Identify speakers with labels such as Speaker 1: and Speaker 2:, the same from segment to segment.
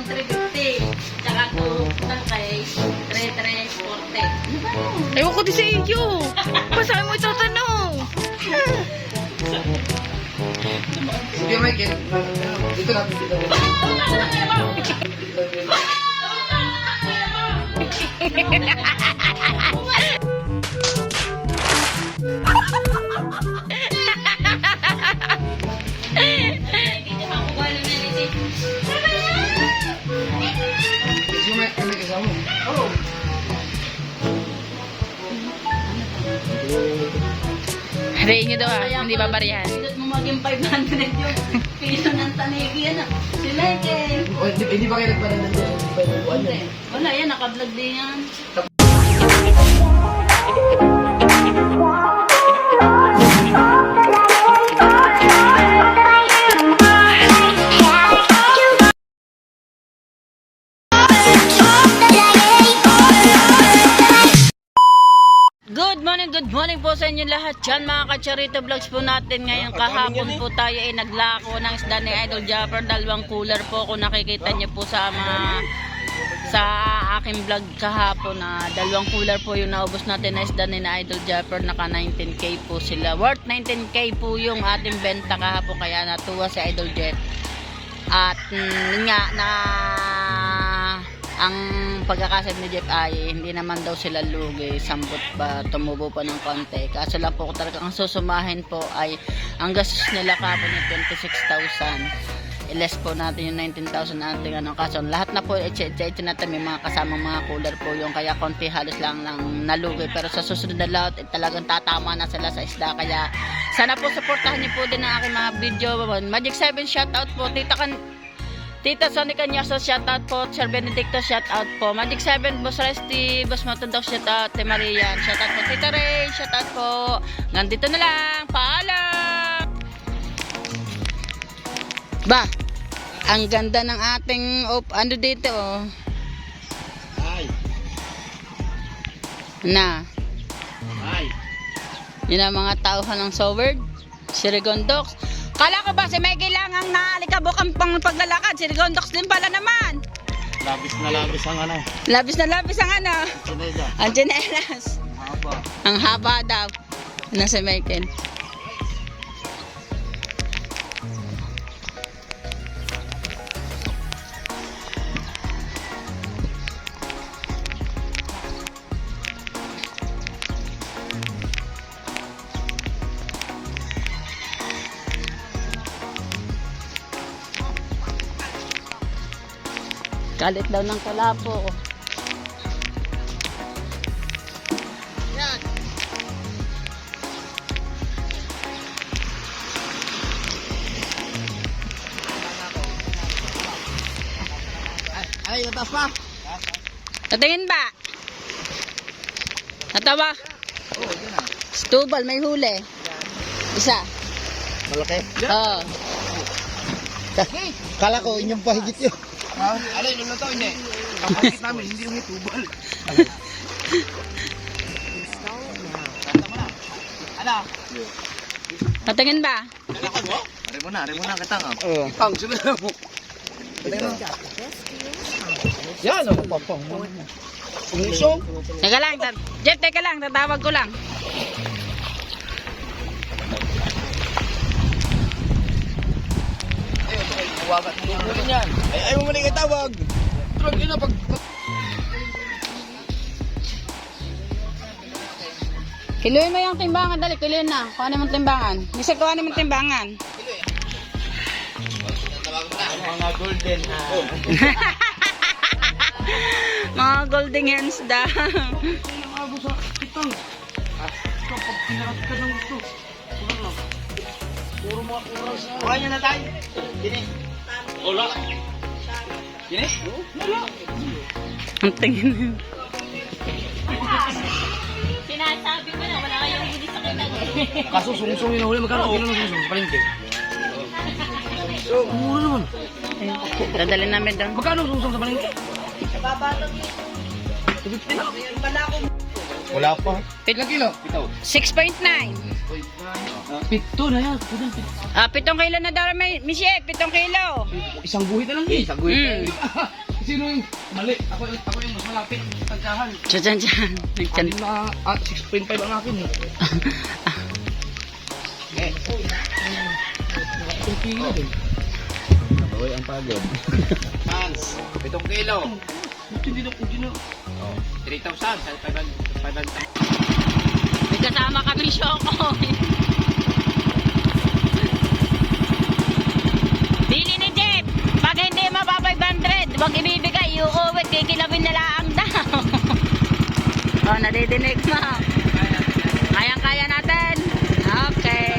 Speaker 1: 1,350. Tsaka total kay 3,340. Ano ba yun?
Speaker 2: Ewan ko din sa iyo. Basahin mo itatanong.
Speaker 3: Sige, Michael. Dito natin dito. Sige, Michael. May kasama. Oo.
Speaker 2: Harayin nyo daw hindi babarihan.
Speaker 1: Pindot mo maging 500 yung piso ng tanigi yan ah. Sila eh.
Speaker 3: Oh, hindi ba kayo nagpadala ng
Speaker 1: Hindi. Wala yan, naka-vlog din yan.
Speaker 2: Good morning po sa inyo lahat dyan mga ka-Charito Vlogs po natin ngayon. Kahapon po tayo ay naglako ng isda ni Idol Japper. 2 cooler po kung nakikita nyo po sa aking vlog kahapon na 2 cooler po yung naubos natin na isda ni Idol Japper. Naka 19k po sila. Worth 19k po yung ating benta kahapon, kaya natuwa si Idol Jet. At yun nga na ang pagkakasab ni Jeff ay hindi naman daw sila lugi, sambot ba tumubo pa ng konti. Kaso lang po talagang susumahin po ay ang gastos nila kapon yung 26,000. I-less po natin yung 19,000 na ating ano. Kaso lahat na po i-check natin, may mga kasamang mga cooler po yung kaya konti halos lang nalugi. Pero sa susunod na lahat talagang tatama na sila sa isda. Kaya sana po supportahan niyo po din ang aking mga video. Magic 7 shoutout po. Tita Sonny Canyaso, shoutout po. Sir Benedicto, shoutout po. Magic 7, Boss Resty, Boss Matundok, shoutout. Te Marian, shoutout po. Tita Ray, shoutout po. Nandito na lang. Paalam! Ba, ang ganda ng ating ano dito oh.
Speaker 3: Ay.
Speaker 2: Na.
Speaker 3: Ay.
Speaker 2: Yun ang mga tauhan ng Soward. Si Rigondox. Kala ko ba si may kailangang naalikabok ang paglalakad? Si Rigondox din pala naman.
Speaker 3: Labis na labis ang ano.
Speaker 2: Labis na labis ang ano.
Speaker 3: Chinela.
Speaker 2: Ang tsinelas.
Speaker 3: Haba.
Speaker 2: Ang haba daw. Na si Michael. Galit daw ng kalapo.
Speaker 3: Yan. Ay, natas pa.
Speaker 2: Tatingin ba? Natawa?
Speaker 3: Oo, yun na.
Speaker 2: Stubal, may huli. Isa.
Speaker 3: Malaki?
Speaker 2: Oo.
Speaker 3: Kala ko inyong pahigit yun. Alay, luluto hindi. Ang pahigit namin, hindi yung itubal. Ano?
Speaker 2: Tatingin ba?
Speaker 3: Ari mo na, katang. Oo. Ipang, sila mo. Yan, ako papang. Umusong.
Speaker 2: Teka lang, Jeff, teka lang, tatawag ko lang.
Speaker 3: Huwagat mo yan. Ay, ayaw mo mali katawag. Drag yun na pag...
Speaker 2: Kiluin mo yung timbangan, dali, kiluin na. Kuhanin mong timbangan. Misa, kuhanin mong timbangan.
Speaker 3: Mga golden.
Speaker 2: Mga golden hands daw.
Speaker 3: Kuha niya na tayo. Gini. Wala. Gini? Wala.
Speaker 2: Ang tingin.
Speaker 1: Sinasabi ko na wala kayong hindi sa kitang eh.
Speaker 3: Kaso sungsong yun huli. Magkano kilo ng sungsong sa palengke? So, mura naman.
Speaker 2: Dadalhin namin doon.
Speaker 3: Magkano sungsong sa palengke?
Speaker 1: Babatang yun. Wala akong
Speaker 3: Wala pa. Ilang kilo? Ito.
Speaker 2: 6.9.
Speaker 3: Pito na yan. Pito.
Speaker 2: 7 kilo na daw, Michelle. 7 kilo.
Speaker 3: Isang guhit na lang eh. Isang
Speaker 2: Mm.
Speaker 3: Sino yung mali? Ako yung mas malapit. Tagkahan.
Speaker 2: Diyan.
Speaker 3: Akin na 6.5 ang akin eh. Itong kilo din.
Speaker 4: Uy, ang pagod. Hans, 7 kilo.
Speaker 3: Hindi na.
Speaker 4: 3,000. 500.
Speaker 2: May kasama kami Shoko. Bili ni Jeff. Pag hindi mapa 500, wag ibibigay. Uuwi, kikilawin na lang daw. Oh, nadidinig mo. Kayang-kaya natin. Okay.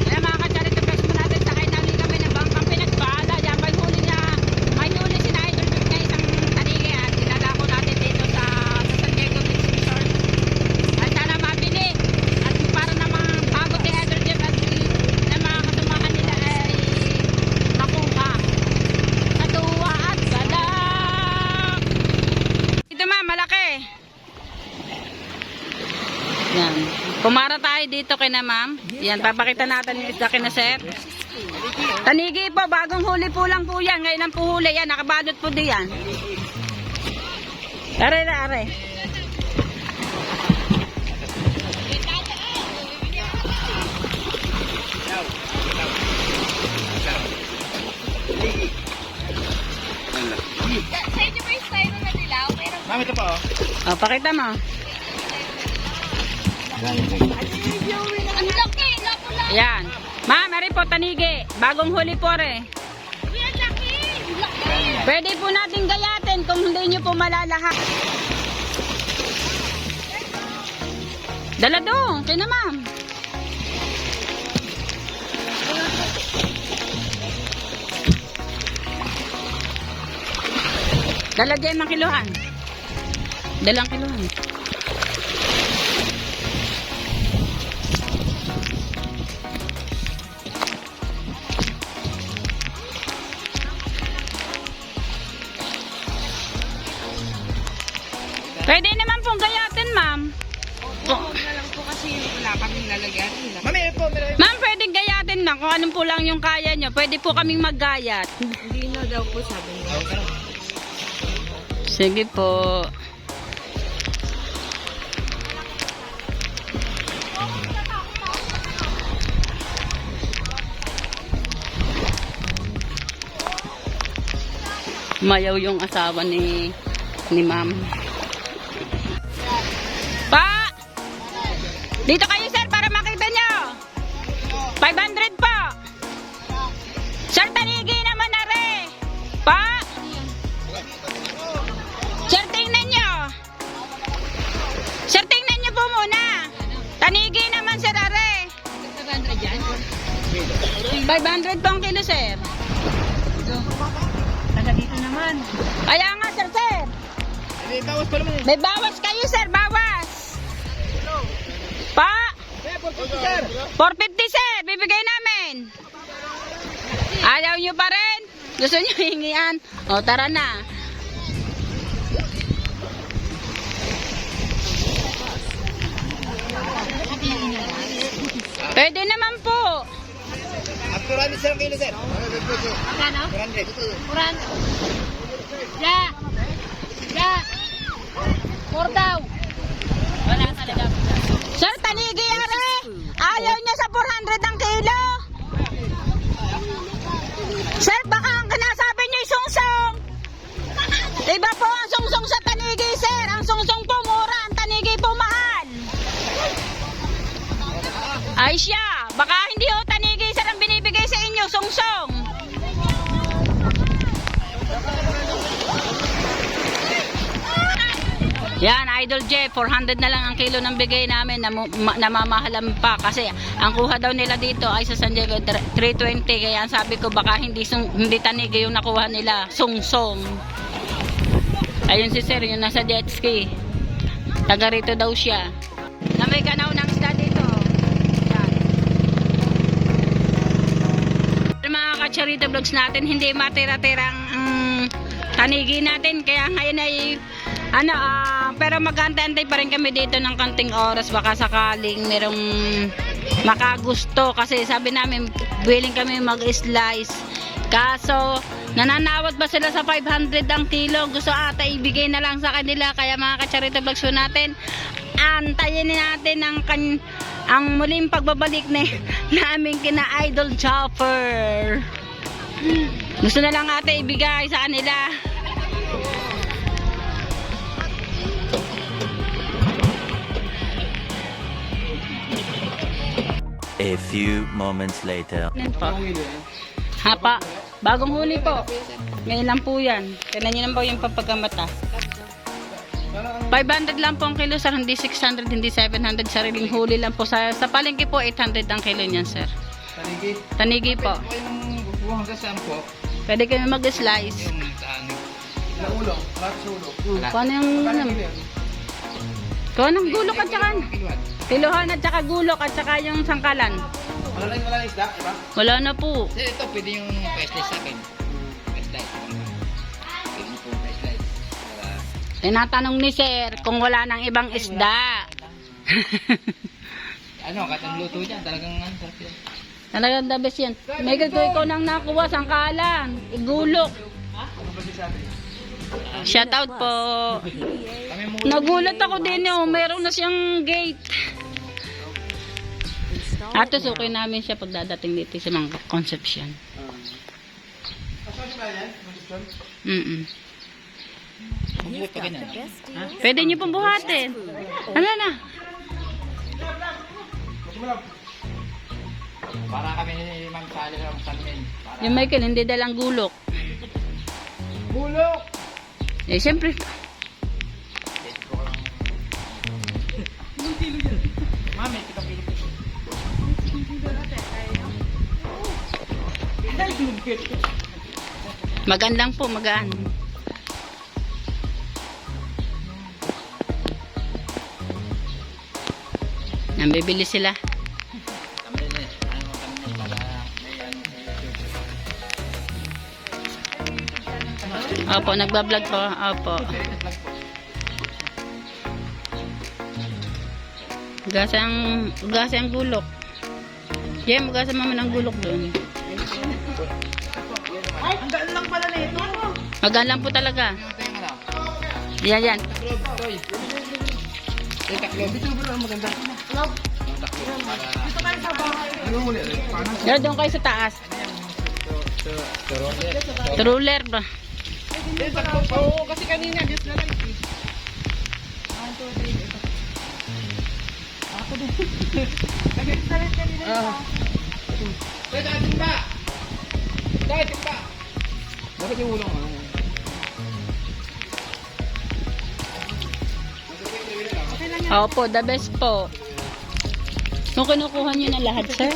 Speaker 2: Kaya mga ka-charity press mo natin, sakay na ulit kami ng bangkang pinagbahala. Diyan may huli si Idol Jeff na isang tanigi at dinadako natin dito sa San Diego Beach Resort. At sana mabili. At para namang bago kay Idol Jeff at na mga kasamahan nila ay makuha. Katuwa at gadak. Ito ma'am, malaki. Yan. Kumara tayo dito kay na ma'am. Yan, papakita natin yung isda kina sir. Tanigi po, bagong huli po lang po yan. Ngayon ang puhuli yan, nakabalot po diyan. Are.
Speaker 1: Sa inyo ba yung style na dilaw? Pero
Speaker 4: Mami, ito pa oh.
Speaker 2: O, pakita mo.
Speaker 1: ang laki, laki lang.
Speaker 2: Yan. Ma'am, ari po, tanigi. Bagong huli po re.
Speaker 1: Ang laki, laki.
Speaker 2: Pwede po natin gayatin kung hindi nyo po malalahat. Dala doon, kaya na ma'am. Dala dyan ng kiluhan. Dalang kiluhan. Pwede naman pong gayatin, ma'am.
Speaker 4: Mami, ito po.
Speaker 2: Ma'am, pwedeng gayatin na kung anong po lang yung kaya nyo. Pwede po kaming maggayat.
Speaker 1: Hindi na daw po sabi niya.
Speaker 2: Sige po. Mayaw yung asawa ni ma'am. Pa! Dito kayo sir para makita nyo. 500 po. Sir, tanigi naman na re. Pa! Sir, tingnan nyo. Sir, tingnan nyo po muna. Tanigi naman sir are.
Speaker 1: 500 yan?
Speaker 2: 500 po ang kilo sir.
Speaker 1: Taga dito naman.
Speaker 2: Kaya nga sir.
Speaker 4: May bawas pa naman.
Speaker 2: May bawas kayo sir, bawas. Pa!
Speaker 4: 450, sir.
Speaker 2: 450 sir, bibigay namin. Ayaw nyo pa rin? Gusto nyo hingian? O tara na. Pwede naman po.
Speaker 4: At 400 sir ang kilo, sir.
Speaker 1: Ano?
Speaker 4: 400.
Speaker 1: Kuran. Ya. Ya. 4 daw. Wala talaga.
Speaker 2: Sir, tanigi are. Ayaw niya sa 400 ang kilo. Sir, baka ang kinasabi niyo ay sungsong. Iba po ang sungsong sa tanigi, sir. Ang sungsong po mura, ang tanigi po mahal. Ay siya, baka hindi ho tanigi, sir, ang binibigay sa inyo, sungsong. Yan, Idol Jeff, 400 na lang ang kilo ng bigay namin, namamahalan pa kasi ang kuha daw nila dito ay sa San Diego 320, kaya ang sabi ko baka hindi tanigi yung nakuha nila, sungsong. Ayun si sir, yung nasa jet ski, taga rito daw siya. Na may kanaw ng isda dito. Yan. Sa mga Kacharito vlogs natin, hindi matira-tirang tanigi natin. Kaya ngayon ay pero mag-antay pa rin kami dito ng kanting oras. Baka sakaling merong makagusto. Kasi sabi namin, willing kami mag-slice. Kaso, nananawad ba sila sa 500 ang kilo? Gusto ata ibigay na lang sa kanila. Kaya mga Kacharito vlogs natin, antayin natin ang muling pagbabalik namin kina Idol Chopper. Gusto na lang ata ibigay sa kanila.
Speaker 5: A few moments later.
Speaker 2: Yan po. Hapa, bagong huli po. Ngayon lang po yan. Kailan nyo lang po yung papagkamata. 500 lang po ang kilo sir, hindi 600, hindi 700. Sariling huli lang po. Sa palengke po, 800 ang kilo niyan sir.
Speaker 4: Tanigi.
Speaker 2: Tanigi po.
Speaker 4: Pwede po yung bubuhang hanggang saan po.
Speaker 2: Pwede kami mag-slice.
Speaker 4: Yung na ulo. Wala sa ulo.
Speaker 2: Kung ano yung kung anong gulok at saka
Speaker 4: Kiluan.
Speaker 2: kiluhan at saka gulok at saka yung sangkalan.
Speaker 4: Wala na isda, diba?
Speaker 2: Wala na po.
Speaker 4: Sir, ito pwede yung pa-slice sa akin. Pa-slice. Pwede po pa-slice.
Speaker 2: Tinatanong ni sir kung wala nang ibang isda.
Speaker 4: Katang luto dyan. Talagang sarap yan.
Speaker 2: Talagang the best yan. May ko ikaw nang nakuha sangkalan. Igulok. Shout out po.
Speaker 4: Kami mo.
Speaker 2: Nagulat ako din oh, meron na siyang gate. At susukin namin siya pagdadating dito sa mga Concepcion.
Speaker 4: Mabuhay pa ganyan.
Speaker 2: Pwede niyo pong buhatin. Ano na?
Speaker 4: Para kami ni Ma'am Sally ng Sanmin.
Speaker 2: Yung Michael hindi dalang gulok.
Speaker 4: Bulok!
Speaker 2: Eh siyempre.
Speaker 4: Mami, kita pili.
Speaker 2: Magaan lang po, magaan. Nambibili sila. Opo, nagbablog po. Opo. Gasa ang gulok. Yeah, magasa mama ng gulok doon.
Speaker 4: Ang gaan lang pala na ito.
Speaker 2: Magaan lang po talaga. Yan, yan.
Speaker 4: Dito ba lang maganda?
Speaker 2: Yan, doon kayo sa taas. Truller ba?
Speaker 4: Oo, kasi kanina, just na lang. Pwede atin ba? Dahil ba? Bakit yung ulang mo?
Speaker 2: Opo, the best po. Kung kinukuha nyo na lahat, sir.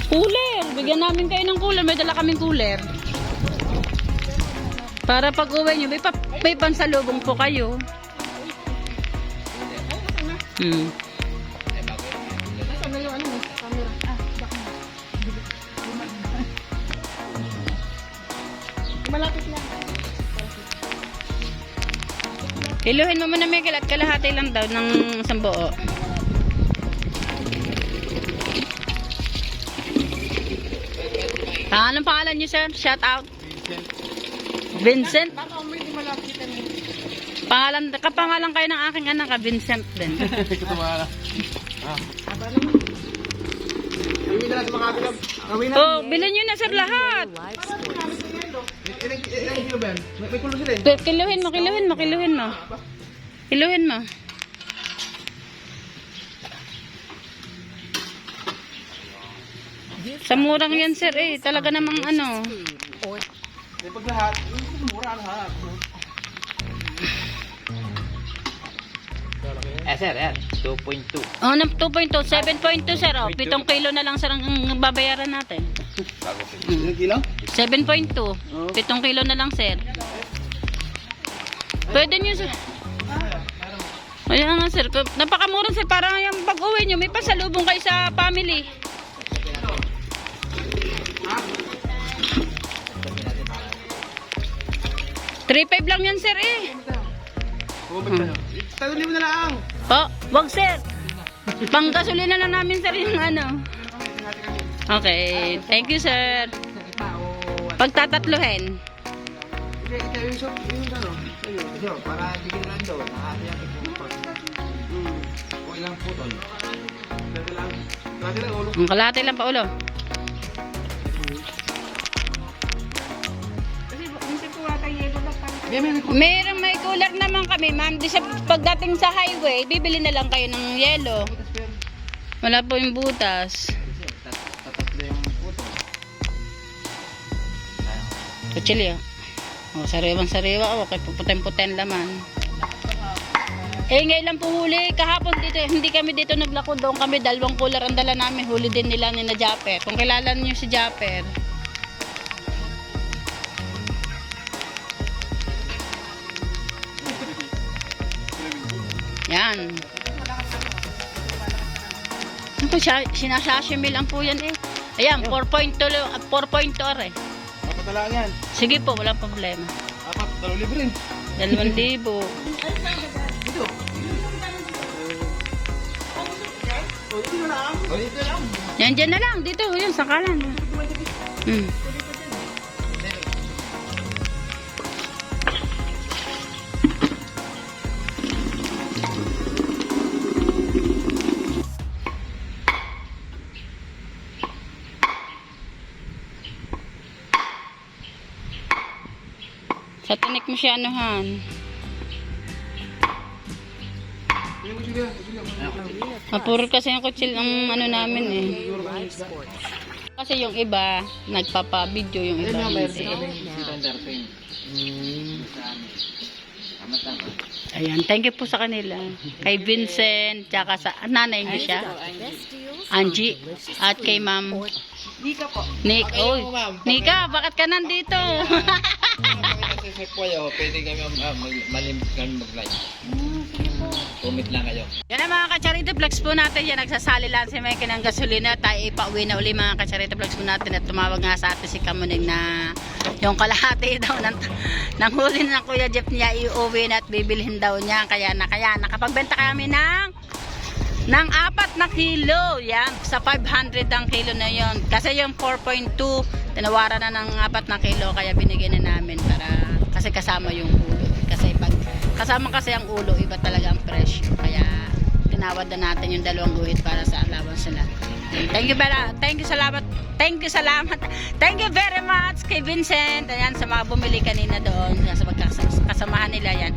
Speaker 2: Cooler. Bigyan namin kayo ng cooler. May dala kaming cooler. Para pag uwi nyo, may pansalubong po kayo.
Speaker 1: Malapit lang.
Speaker 2: Hiluhin mo muna, Michael, at kalahati lang daw ng isang buo. Anong pangalan niyo, sir? Shout out. Vincent. Kapangalan kayo ng aking anak, Vincent din. Oh, bilhin niyo na, sir, lahat.
Speaker 4: May kulo sila eh.
Speaker 2: Kiluhin mo. Kiluhin mo. Sa murang yan, sir, eh. Talaga namang ano.
Speaker 4: May pag lahat, mura lahat. Sir, yan. 2.2.
Speaker 2: Oh, 2.2. 7.2, sir. Oh, 7 kilo na lang, sir, ang babayaran natin.
Speaker 4: Ilang kilo?
Speaker 2: 7.2. 7 kilo na lang, sir. Pwede nyo sir. Ayan nga sir, napakamura sir, parang yung pag-uwi nyo, may pasalubong kayo sa family. $3.5 lang yan sir eh.
Speaker 3: Tagunin mo na lang.
Speaker 2: Oh, wag sir. Panggasolina na namin sir yung ano. Okay, thank you sir. Pagtatatluhin.
Speaker 4: Para bigyan lang daw. Nakakayakit mo pa. O ilang putol.
Speaker 2: Ang kalahati lang pa ulo. Merong may cooler naman kami, ma'am. Di sa pagdating sa highway, bibili na lang kayo ng yelo. Wala po yung butas.
Speaker 4: Tatatlo yung putol.
Speaker 2: Kutsilyo. Oh, sariwang-sariwa. Okay, puputin-putin laman. Eh, ngayon lang po huli. Kahapon dito, hindi kami dito naglako. Doon kami, 2 cooler ang dala namin. Huli din nila ni na Japper. Kung kilala niyo si Japper. Yan. Ako, sinasashimi lang po yan eh. Ayan, 4.2 eh.
Speaker 3: Apat na lang yan.
Speaker 2: Sige po, walang problema.
Speaker 3: Apat, 2,000 rin.
Speaker 2: 2,000. Yan, dyan na lang. Dito, yun, sakalan. Hmm. Sa tinik mo siya anuhan. Mapuro kasi yung kutsil ang ano namin eh. Kasi yung iba, nagpapa-video, yung iba hindi. Ayan, thank you po sa kanila. Kay Vincent, tsaka sa nanay niyo siya. Angie, at kay ma'am.
Speaker 3: Nika po.
Speaker 2: Nick, oy. Nika, bakit ka nandito?
Speaker 4: Sa Puyo, pwede kami malimit kami mag-live. Comment lang kayo.
Speaker 2: Yan ang mga kacharito vlogs po natin. Yan, nagsasali lang si Mike ng gasolina. Tayo ipauwi na uli mga kacharito vlogs po natin. At tumawag nga sa atin si Kamuning na yung kalahati daw ng huli ng Kuya Jeff niya iuwi na at bibilhin daw niya. Kaya nakapagbenta kami ng 4 na kilo. Yan, sa 500 ang kilo na yon. Kasi yung 4.2, tinawaran na ng 4 na kilo. Kaya binigyan na namin para kasi kasama yung ulo. Kasi pag kasama kasi ang ulo, iba talaga ang presyo. Kaya tinawad na natin yung 2 guhit para sa allowance nila. Thank you salamat. Thank you very much kay Vincent. Ayan, sa mga bumili kanina doon. Sa kasamahan nila yan.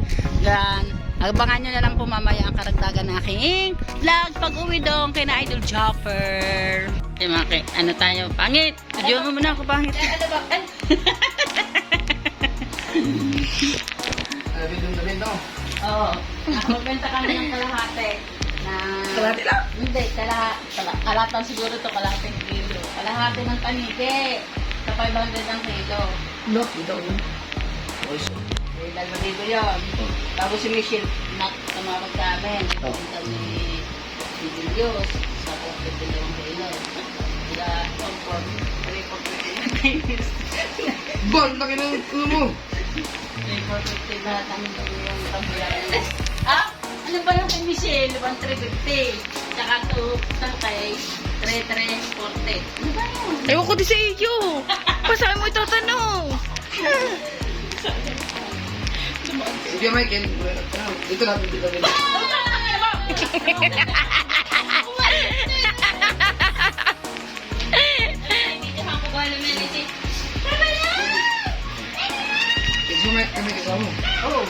Speaker 2: Abangan nyo na lang po mamaya ang karagdagan ng aking vlog pag uwi doon kay na Idol Chopper. Eh mga ano tayo? Pangit! Video mo muna ako pangit. Oo. Nakabenta kami ng kalahati. Kalahati lang? Hindi, kalahatan siguro to, kalahating kilo. Kalahati ng panike. Sa 500 ang kilo.
Speaker 3: No, dito ako.
Speaker 2: Eh, 2,000 yun. Tapos si Michelle, tumawag sa amin. Punta ni Julius. Sa 4,2 kilo. Sila, 3,450.
Speaker 3: Bon, laki ng ulo mo.
Speaker 2: 3,450 lahat ang yung kabuyan. Ah! Ano ba yung kay Michelle? 1,350. Tsaka 2 kay 3,340. Ano ba yun?
Speaker 1: Ewan ko din sa iyo. Pasahin mo itatanong.
Speaker 3: Sige, Michael. Dito natin dito. Ito may kami kasama.
Speaker 2: Oo.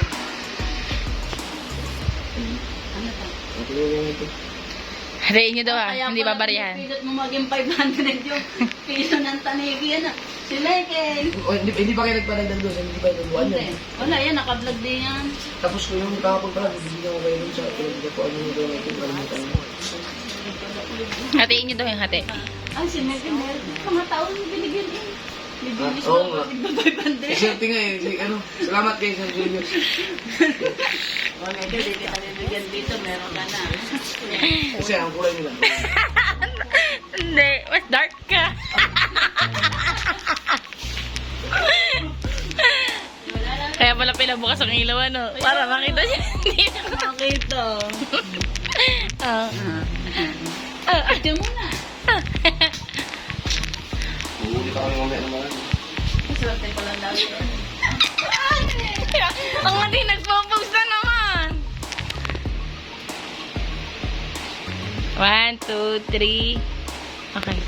Speaker 1: Harayin nyo daw ha.
Speaker 2: Kaya
Speaker 1: Hindi
Speaker 2: pala
Speaker 1: babarihan.
Speaker 2: pinipilot mo maging 500 yung piso ng tanigi. Yan ah. Si Michael.
Speaker 3: Hindi ba kayo nagpanagdag doon? Hindi ba yung buwan
Speaker 2: Hindi.
Speaker 3: yan?
Speaker 2: Wala yan. Naka-vlog din yan.
Speaker 3: Tapos ko yung kahapon pala, bibigyan ko kayo dun sa pinagdag ko. Ano yung gawin natin? Kalimutan mo.
Speaker 1: Hatiin nyo daw yung hati.
Speaker 2: Ay, si Michael. Meron. Mga taon yung binigyan eh. Bibigyan
Speaker 3: Oo nga.
Speaker 4: Swerte nga eh. Salamat kayo sa video.
Speaker 2: O, medyo di kita bibigyan dito, meron ka na.
Speaker 4: Kasi ang kulay nila.
Speaker 2: Hindi, mas dark ka. Kaya pala pinabukas ang ilaw, ano? Para makita siya.
Speaker 1: Makita. Ito muna.
Speaker 4: Uulit ako yung mamaya naman.
Speaker 2: Swerte ko lang dati. Ang hindi nagpo-post na naman. 1, 2, 3. Okay.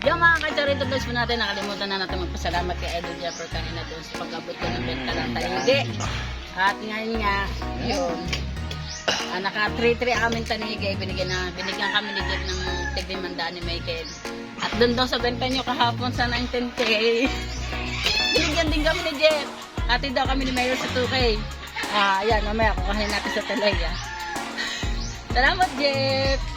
Speaker 2: Yung mga ka-charito guys po natin, nakalimutan na natin magpasalamat kay Idol Jeffer kanina doon sa pag-abot ko ng benta ng taligi. At ngayon nga, yun, naka 3-3 amin tanigi, binigyan kami ni Jeff ng tig-500 ni Michael. At doon daw sa benta nyo kahapon sa 19K, binigyan din kami ni Jeff. Ati daw kami ni Mayor sa 2K. Ayan, mamaya kukuhanin natin sa talay. Salamat, Jeff!